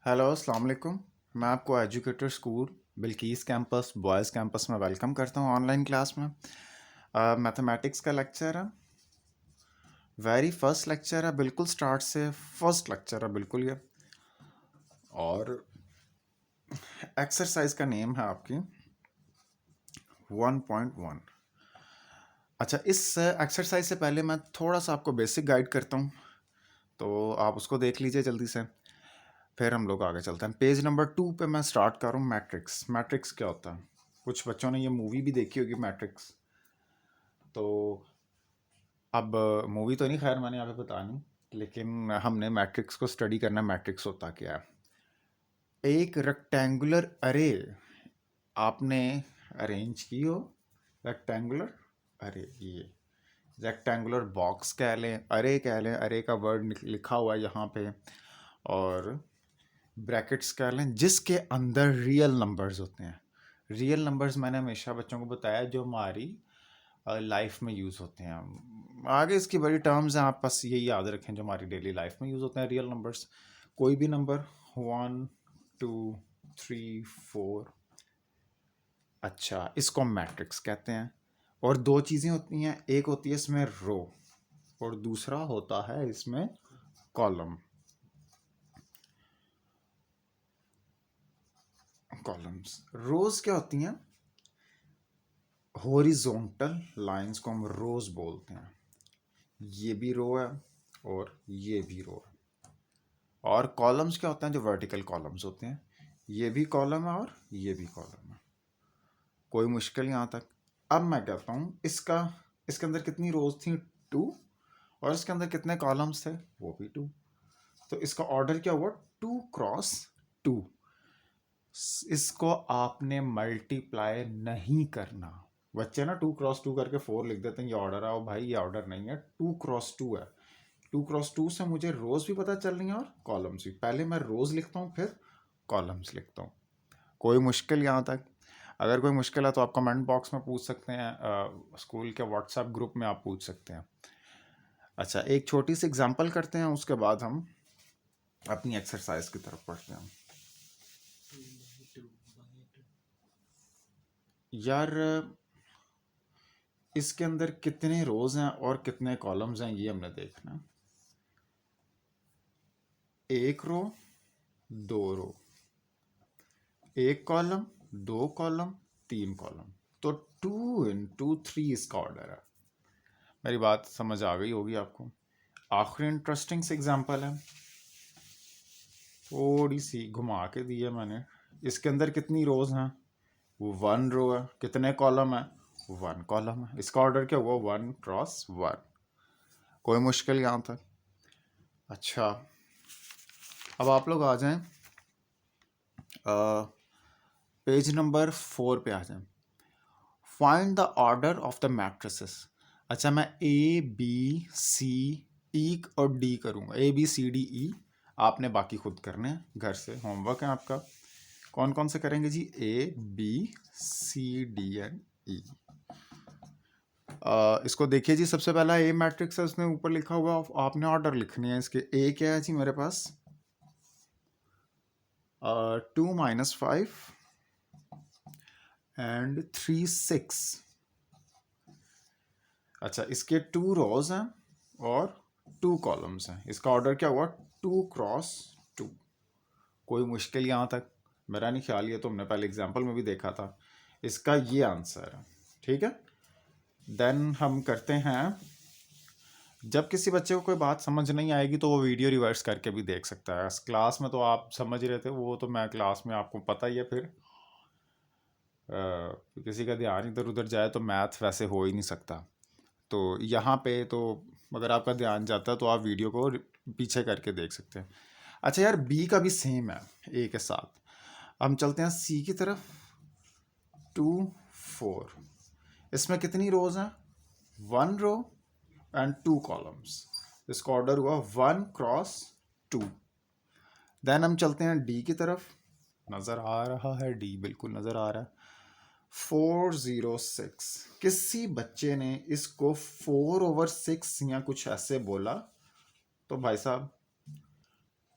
Hello अस्सलाम वालेकुम। मैं आपको educator school Bilkis campus boys campus में वेलकम करता हूँ ऑनलाइन क्लास में। मैथमेटिक्स का लेक्चर है, वेरी फर्स्ट लेक्चर है, बिल्कुल स्टार्ट से फर्स्ट लेक्चर है बिल्कुल ये। और एक्सरसाइज का नेम है आपकी 1.1। अच्छा, इस एक्सरसाइज से पहले मैं थोड़ा सा आपको बेसिक गाइड करता हूँ, तो आप उसको देख लीजिए जल्दी से, फिर हम लोग आगे चलते हैं। पेज नंबर 2 पे मैं स्टार्ट कर रहा हूँ। मैट्रिक्स, मैट्रिक्स क्या होता है? कुछ बच्चों ने ये मूवी भी देखी होगी मैट्रिक्स। तो अब मूवी तो नहीं, खैर मैंने यहाँ पे बतानी, लेकिन हमने मैट्रिक्स को स्टडी करना। मैट्रिक्स होता क्या है? एक रेक्टेंगुलर अरे आपने अरेंज की हो, रेक्टेंगुलर अरे, ये रेक्टेंगुलर बॉक्स कह लें, अरे कह लें, अरे का वर्ड लिखा हुआ है यहाँ पे, और ब्रैकेट्स कह लें, जिसके अंदर रियल नंबर्स होते हैं। रियल नंबर्स मैंने हमेशा बच्चों को बताया जो हमारी लाइफ में यूज़ होते हैं। आगे इसकी बड़ी टर्म्स हैं, आप बस यही याद रखें जो हमारी डेली लाइफ में यूज़ होते हैं। रियल नंबर्स, कोई भी नंबर, 1 2 3 4। अच्छा, इसको मैट्रिक्स कहते हैं। और दो चीज़ें होती हैं, एक होती है इसमें रो और दूसरा होता है इसमें कॉलम। कॉलम्स, रोज क्या होती हैं? हॉरिजॉन्टल लाइंस को हम रोज बोलते हैं। ये भी रो है और ये भी रो है। और कॉलम्स क्या होते हैं? जो वर्टिकल कॉलम्स होते हैं, ये भी कॉलम है और ये भी कॉलम है। कोई मुश्किल यहाँ तक? अब मैं कहता हूँ इसका, इसके अंदर कितनी रोज थी? 2। और इसके अंदर कितने कॉलम्स थे? वो भी 2। तो इसका ऑर्डर क्या हुआ? 2 क्रॉस 2। इसको आपने मल्टीप्लाई नहीं करना। बच्चे ना 2 क्रॉस 2 करके 4 लिख देते हैं, ये ऑर्डर है। भाई ये ऑर्डर नहीं है, 2 क्रॉस 2 है। 2 क्रॉस 2 से मुझे रोज भी पता चल रही हैं और कॉलम्स भी। पहले मैं रोज लिखता हूँ, फिर कॉलम्स लिखता हूँ। कोई मुश्किल यहाँ तक? अगर कोई मुश्किल है तो आप कमेंट बॉक्स में पूछ सकते हैं, स्कूल के व्हाट्सएप ग्रुप में आप पूछ सकते हैं। अच्छा, एक छोटी सी एग्जांपल करते हैं, उसके बाद हम अपनी एक्सरसाइज की तरफ बढ़ते हैं। यार, इसके अंदर कितने रोज हैं और कितने कॉलम्स हैं ये हमने देखना। एक रो, दो रो, एक कॉलम, दो कॉलम, तीन कॉलम। तो 2 × 3 इसका ऑर्डर है। मेरी बात समझ आ गई होगी आपको। आखिरी इंटरेस्टिंग से एग्जांपल है, थोड़ी सी घुमा के दी है मैंने। इसके अंदर कितनी रोज हैं? वो 1 रो है। कितने कॉलम है? 1 कॉलम है। इसका ऑर्डर क्या हुआ? 1 × 1। कोई मुश्किल यहाँ तक? अच्छा, अब आप लोग आ जाएं, पेज नंबर 4 पे आ जाएं। Find the order of the matrices. अच्छा, मैं ए बी सी ई और डी करूँगा। ए बी सी डी ई, आपने बाकी खुद करने हैं, घर से होमवर्क है आपका। कौन कौन से करेंगे जी? A B C D and E. इसको देखिए जी, सबसे पहला ए मैट्रिक्स है, उसने ऊपर लिखा हुआ, आपने ऑर्डर लिखनी है इसके। ए क्या है जी मेरे पास? 2 - 5 एंड 3 6। अच्छा, इसके 2 रोज हैं और 2 कॉलम्स हैं। इसका ऑर्डर क्या हुआ? 2 × 2। कोई मुश्किल यहाँ तक? मेरा नहीं ख्याल, ये तो हमने पहले एग्जाम्पल में भी देखा था। इसका ये आंसर है, ठीक है। देन हम करते हैं, जब किसी बच्चे को कोई बात समझ नहीं आएगी तो वो वीडियो रिवर्स करके भी देख सकता है। क्लास में तो आप समझ रहे थे, वो तो मैं क्लास में, आपको पता ही है। फिर किसी का ध्यान इधर उधर जाए तो मैथ वैसे हो ही नहीं सकता। तो यहाँ पे तो अगर आपका ध्यान जाता है तो आप वीडियो को पीछे करके देख सकते हैं। अच्छा यार, बी का भी सेम है ए के साथ। हम चलते हैं सी की तरफ। 2 4। इसमें कितनी रोज हैं? 1 रो एंड 2 कॉलम्स। इसका ऑर्डर हुआ 1 × 2। देन हम चलते हैं डी की तरफ। नज़र आ रहा है डी? बिल्कुल नज़र आ रहा है। 4 0 6। किसी बच्चे ने इसको 4/6 या कुछ ऐसे बोला, तो भाई साहब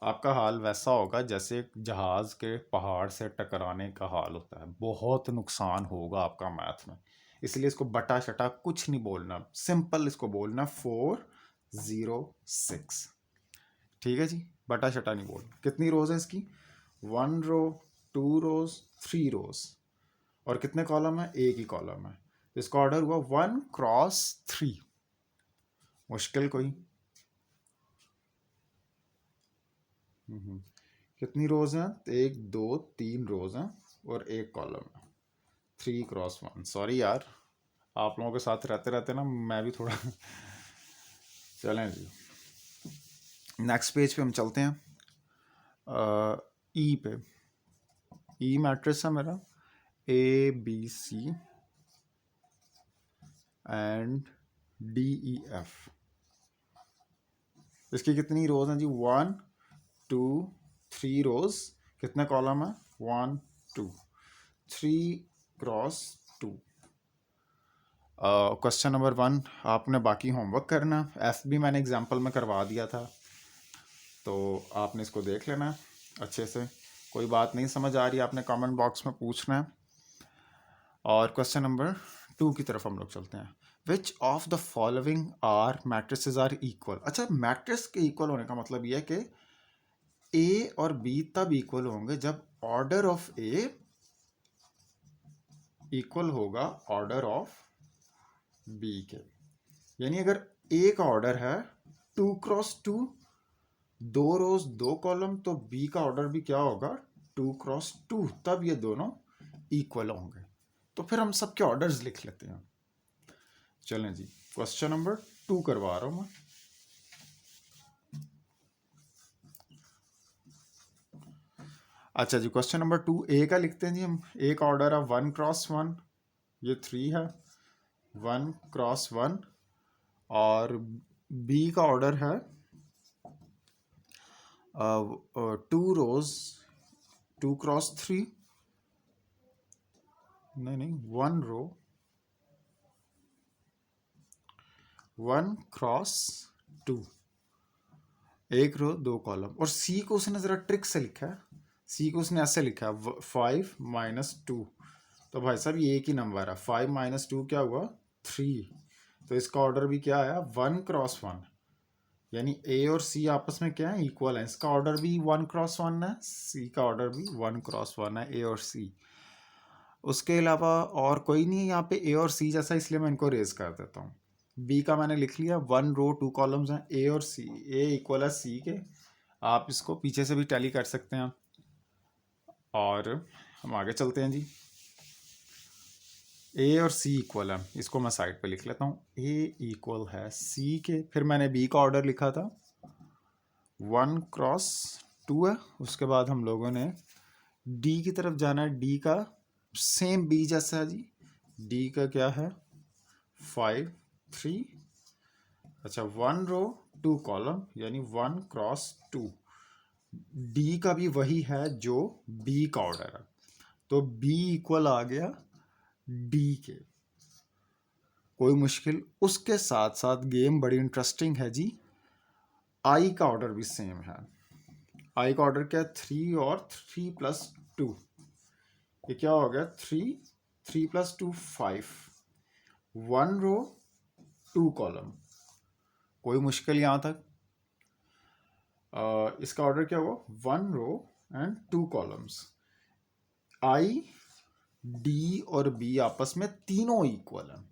आपका हाल वैसा होगा जैसे एक जहाज़ के पहाड़ से टकराने का हाल होता है, बहुत नुकसान होगा आपका मैथ में। इसलिए इसको बटा शटा कुछ नहीं बोलना, सिंपल इसको बोलना 406। ठीक है जी, बटा शटा नहीं बोलना। कितनी रोज है इसकी? 1 रो, 2 रोज, 3 रोज। और कितने कॉलम है? एक ही कॉलम है। तो इसका ऑर्डर हुआ 1 क्रॉस 3। मुश्किल कोई? कितनी रोज हैं? 1 2 3 रोज हैं और एक कॉलम है। 3 क्रॉस 1। सॉरी यार, आप लोगों के साथ रहते रहते ना मैं भी थोड़ा चलें जी, नेक्स्ट पेज पे हम चलते हैं। ई पे, ई मैट्रिक्स है मेरा ABC एंड DEF। इसकी कितनी रोज हैं जी? 1 2 3 रोज। कितने कॉलम है? 1 2 3 क्रॉस 2। क्वेश्चन नंबर 1 आपने बाकी होमवर्क करना। एफ भी मैंने एग्जाम्पल में करवा दिया था, तो आपने इसको देख लेना अच्छे से। कोई बात नहीं समझ आ रही आपने कमेंट बॉक्स में पूछना है। और क्वेश्चन नंबर 2 की तरफ हम लोग चलते हैं। Which of the following are matrices are equal. अच्छा, मैट्रिक्स के इक्वल होने का मतलब यह है कि ए और बी तब इक्वल होंगे जब ऑर्डर ऑफ ए इक्वल होगा ऑर्डर ऑफ बी के। यानी अगर ए का ऑर्डर है 2 क्रॉस 2, 2 रोज 2 कॉलम, तो बी का ऑर्डर भी क्या होगा? 2 क्रॉस 2, तब ये दोनों इक्वल होंगे। तो फिर हम सबके ऑर्डर्स लिख लेते हैं। चलें जी, क्वेश्चन नंबर 2 करवा रहा हूं मैं। अच्छा जी, क्वेश्चन नंबर 2 ए का लिखते हैं जी हम। ए का ऑर्डर है 1 क्रॉस 1, ये 3 है, 1 क्रॉस 1। और बी का ऑर्डर है 2 रोज 2 क्रॉस 3, नहीं 1 रो 1 क्रॉस 2, एक रो 2 कॉलम। और सी को उसने ज़रा ट्रिक से लिखा है। सी को उसने ऐसे लिखा है 5 माइनस 2। तो भाई साहब ये एक ही नंबर है, 5 माइनस 2 क्या हुआ? 3। तो इसका ऑर्डर भी क्या आया? 1 क्रॉस 1। यानी ए और सी आपस में क्या है? इक्वल है। इसका ऑर्डर भी 1 क्रॉस 1 है, सी का ऑर्डर भी 1 क्रॉस 1 है, ए और सी। उसके अलावा और कोई नहीं है यहाँ पे ए और सी जैसा, इसलिए मैं इनको रेज कर देता हूँ। बी का मैंने लिख लिया, 1 रो 2 कॉलम्स हैं, ए और सी, ए इक्वल है सी के। आप इसको पीछे से भी टैली कर सकते हैं। और हम आगे चलते हैं जी। ए और सी इक्वल है, इसको मैं साइड पे लिख लेता हूँ। ए इक्वल है सी के। फिर मैंने बी का ऑर्डर लिखा था 1 क्रॉस 2 है। उसके बाद हम लोगों ने डी की तरफ जाना है। डी का सेम बी जैसा है जी। डी का क्या है? 5 3। अच्छा, 1 रो 2 कॉलम, यानी 1 क्रॉस 2। डी का भी वही है जो बी का ऑर्डर है, तो बी इक्वल आ गया डी के। कोई मुश्किल? उसके साथ साथ गेम बड़ी इंटरेस्टिंग है जी। आई का ऑर्डर भी सेम है। आई का ऑर्डर क्या है? 3 और 3 प्लस 2। ये क्या हो गया? 3 3 प्लस 2 5। 1 रो 2 कॉलम। कोई मुश्किल यहाँ तक? इसका ऑर्डर क्या हुआ? 1 रो एंड 2 कॉलम्स। आई डी और बी आपस में तीनों इक्वल हैं।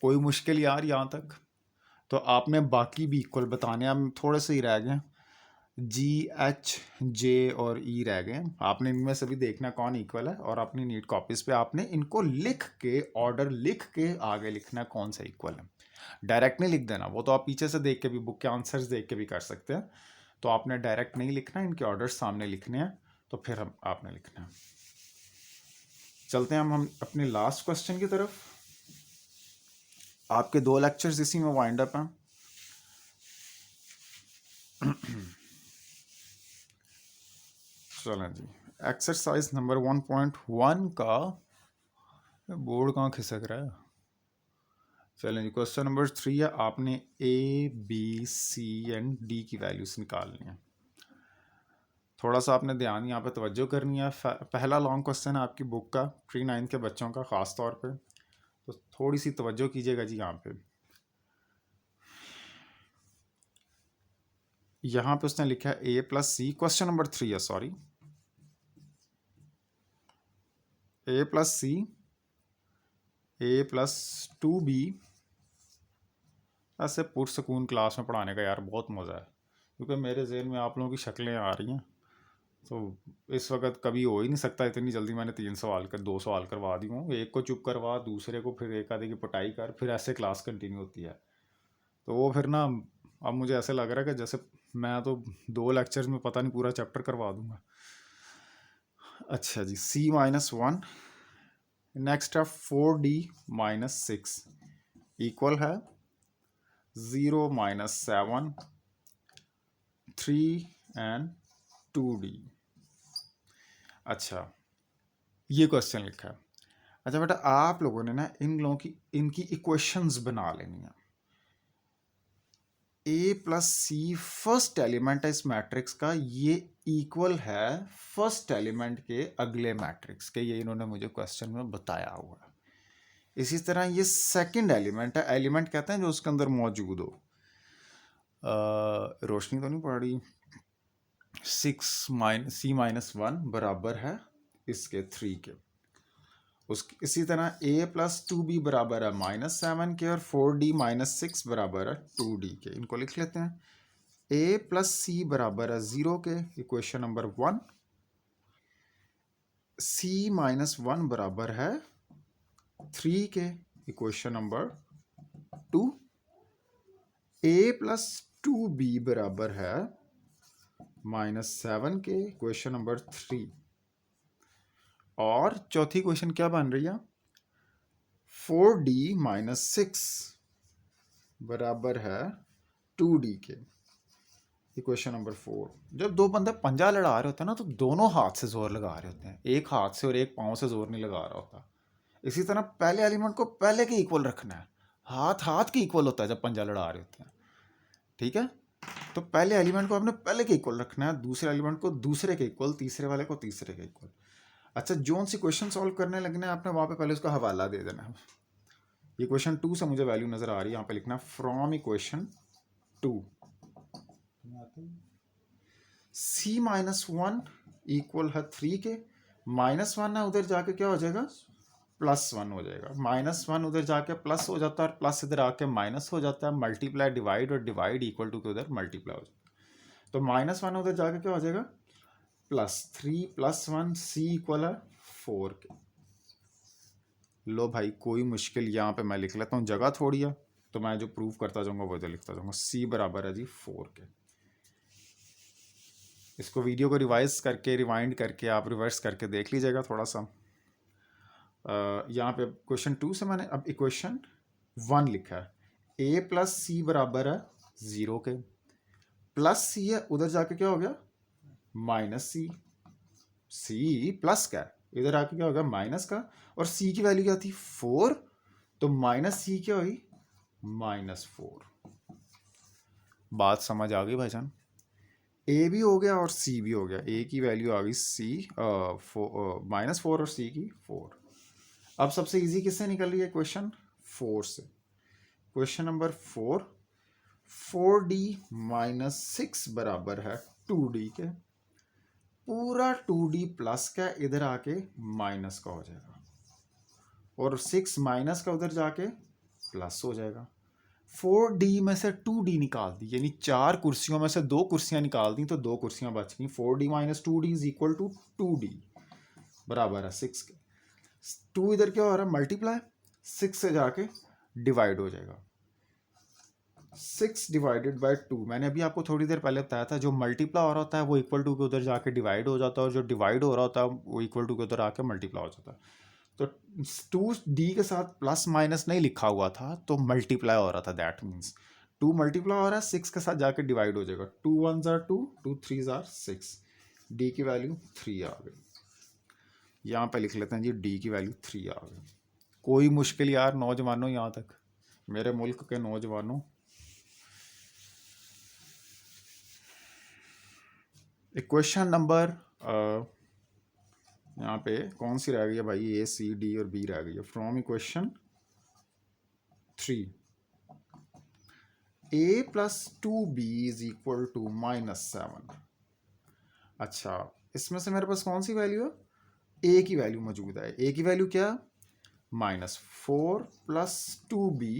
कोई मुश्किल यार यहाँ तक? तो आपने बाकी भी इक्वल बताने, अब थोड़े से ही रह गए। जी एच जे और ई रह गए। आपने इनमें से भी देखना कौन इक्वल है, और अपनी नीट कॉपीज पे आपने इनको लिख के, ऑर्डर लिख के आगे लिखना कौन सा इक्वल है। डायरेक्ट नहीं लिख देना, वो तो आप पीछे से देख के भी, बुक के आंसर्स देख के भी कर सकते हैं। तो आपने डायरेक्ट नहीं लिखना, इनके ऑर्डर सामने लिखने हैं, तो फिर हम आपने लिखना है। चलते हैं हम अपने लास्ट क्वेश्चन की तरफ। आपके 2 लेक्चर्स इसी में वाइंड अप हैं। चलें जी, एक्सरसाइज नंबर 1.1 का बोर्ड कहाँ खिसक रहा है। चलें जी, क्वेश्चन नंबर 3 है। आपने A B C and D की वैल्यूज निकालनी है। थोड़ा सा आपने ध्यान यहाँ पे तवज्जो करनी है। पहला लॉन्ग क्वेश्चन है आपकी बुक का, प्री 9 के बच्चों का ख़ास तौर पे, तो थोड़ी सी तवज्जो कीजिएगा जी। यहाँ पे उसने लिखा है a plus C, question number 3 है, sorry, a plus C a plus 2b। ऐसे पुरसकून क्लास में पढ़ाने का यार बहुत मज़ा है, क्योंकि मेरे जहन में आप लोगों की शक्लें आ रही हैं। तो इस वक्त कभी हो ही नहीं सकता इतनी जल्दी मैंने 2 सवाल करवा दी हूँ। एक को चुप करवा, दूसरे को फिर एक आधे की पिटाई कर, फिर ऐसे क्लास कंटिन्यू होती है। तो वो फिर ना, अब मुझे ऐसे लग रहा है कि जैसे मैं तो 2 लेक्चर्स में पता नहीं पूरा चैप्टर करवा दूंगा। अच्छा जी, c-1, नेक्स्ट है 4d माइनस 6 इक्वल है 0 माइनस 7 3 एंड 2d। अच्छा, ये क्वेश्चन लिखा है। अच्छा बेटा, आप लोगों ने ना इन लोगों की इनकी इक्वेशंस बना लेनी है। a plus C first element है इस मैट्रिक्स का, ये इक्वल है फर्स्ट एलिमेंट के अगले मैट्रिक्स के, ये इन्होंने मुझे क्वेश्चन में बताया हुआ है। इसी तरह ये सेकंड एलिमेंट है, एलिमेंट कहते हैं जो उसके अंदर मौजूद हो। रोशनी तो नहीं पड़ रही। 6 - c-1 बराबर है इसके 3 के। इसी तरह a प्लस 2b बराबर है -7 के, और 4d माइनस 6 बराबर है 2d के। इनको लिख लेते हैं। a प्लस c बराबर है 0 के, इक्वेशन नंबर 1। c-1 बराबर है 3 के, equation number 2। a plus 2b बराबर है -7 के, इक्वेशन नंबर 3। और चौथी क्वेश्चन क्या बन रही है? 4d माइनस 6 बराबर है 2d के, इक्वेशन नंबर 4। जब दो बंदे पंजा लड़ा रहे होते हैं ना, तो दोनों हाथ से जोर लगा रहे होते हैं, एक हाथ से और एक पाँव से जोर नहीं लगा रहा होता। इसी तरह पहले एलिमेंट को पहले के इक्वल रखना है, हाथ हाथ के इक्वल होता है जब पंजा लड़ा रहे होते हैं, ठीक है। तो पहले एलिमेंट को आपने पहले के इक्वल रखना है, दूसरे एलिमेंट को दूसरे के इक्वल, तीसरे वाले को तीसरे के इक्वल। अच्छा, जोन सी क्वेश्चन सॉल्व करने लगने आपने वहाँ पे पहले उसका हवाला दे देना है। ये क्वेश्चन 2 से मुझे वैल्यू नज़र आ रही है, यहाँ पे लिखना फ्रॉम इक्वेशन 2। c-1 इक्वल है 3 के, -1 है, उधर जाके क्या हो जाएगा? +1 हो जाएगा। -1 उधर जाके प्लस हो जाता है, और प्लस इधर आके माइनस हो जाता है। मल्टीप्लाई डिवाइड, और डिवाइड इक्वल टू के उधर मल्टीप्लाई हो जाता है। तो -1 उधर जाके क्या हो जाएगा? +3 + 1, c इक्वल है 4 के। लो भाई, कोई मुश्किल यहाँ पे मैं लिख लेता हूँ, जगह थोड़ी है, तो मैं जो प्रूव करता जाऊंगा वो जो लिखता जाऊंगा। c बराबर है जी 4 के। इसको वीडियो को रिवाइज करके, रिवाइंड करके आप रिवर्स करके देख लीजिएगा थोड़ा सा। यहाँ पे क्वेश्चन 2 से मैंने अब इक्वेशन 1 लिखा है। a प्लस सी बराबर है 0 के, प्लस सी है, उधर जाके क्या हो गया? -c। c प्लस का है, इधर आके क्या हो गया? माइनस का। और c की वैल्यू क्या थी? 4, तो -c क्या हुई? -4। बात समझ आ गई भाईजान? a भी हो गया और c भी हो गया। a की वैल्यू आ गई -4 और c की 4। अब सबसे इजी किससे निकल रही है? क्वेश्चन 4 से। क्वेश्चन नंबर 4, 4d माइनस 6 बराबर है 2d के। पूरा 2d प्लस का इधर आके माइनस का हो जाएगा, और 6 माइनस का उधर जाके प्लस हो जाएगा। 4d में से 2d निकाल दी, यानी 4 कुर्सियों में से 2 कुर्सियां निकाल दी, तो 2 कुर्सियां बच गई। 4d minus 2d is equal to 2d बराबर है 6 के। 2 इधर क्या हो रहा है? मल्टीप्लाई, 6 से जाके डिवाइड हो जाएगा। 6 डिवाइडेड बाई 2, मैंने अभी आपको थोड़ी देर पहले बताया था, जो मल्टीप्लाई हो रहा होता है वो इक्वल टू के उधर जाके डिवाइड हो जाता है, और जो डिवाइड हो रहा होता है वो इक्वल टू के उधर आके मल्टीप्लाई हो जाता है। तो 2d के साथ प्लस माइनस नहीं लिखा हुआ था, तो मल्टीप्लाई हो रहा था। दैट मीन्स 2 मल्टीप्लाई हो रहा है, 6 के साथ जाके डिवाइड हो जाएगा। 2 1s are 2, 2 3s are 6। d की वैल्यू 3 आ गई। यहाँ पे लिख लेते हैं जी, d की वैल्यू 3 आ गई। कोई मुश्किल यार नौजवानों, यहाँ तक मेरे मुल्क के नौजवानों? इक्वेशन नंबर यहाँ पे कौन सी रह गई है भाई, ए सी डी और बी रह गई है। From equation 3 a plus 2b is equal to -7। अच्छा, इसमें से मेरे पास कौन सी वैल्यू है, a की वैल्यू मौजूद है। a की वैल्यू क्या, -4 प्लस 2b,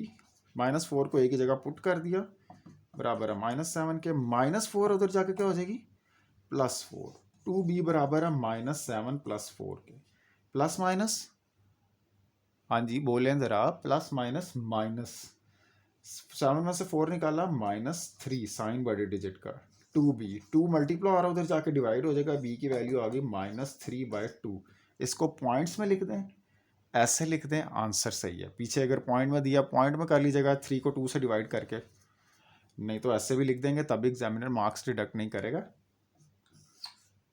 -4 को a की जगह पुट कर दिया, बराबर है -7 के। -4 उधर जाके क्या हो जाएगी, +4। 2b बराबर है -7 + 4 के। प्लस माइनस, हाँ जी बोलें ज़रा, प्लस माइनस माइनस, 7 में से 4 निकाला, -3 साइन बड़े डिजिट का, 2b, 2 मल्टीप्लाई आ रहा उधर जाके डिवाइड हो जाएगा, b की वैल्यू आ गई -3/2। इसको पॉइंट्स में लिख दें, ऐसे लिख दें, आंसर सही है। पीछे अगर पॉइंट में दिया, पॉइंट में कर लीजिएगा 3 को 2 से डिवाइड करके, नहीं तो ऐसे भी लिख देंगे, तभी एग्जामिनर मार्क्स डिडक्ट नहीं करेगा।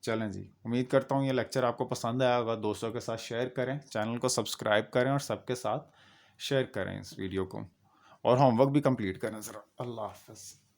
चलें जी, उम्मीद करता हूँ ये लेक्चर आपको पसंद आया होगा। दोस्तों के साथ शेयर करें, चैनल को सब्सक्राइब करें और सबके साथ शेयर करें इस वीडियो को, और होमवर्क भी कंप्लीट करें ज़रा। अल्लाह हाफ़िज़।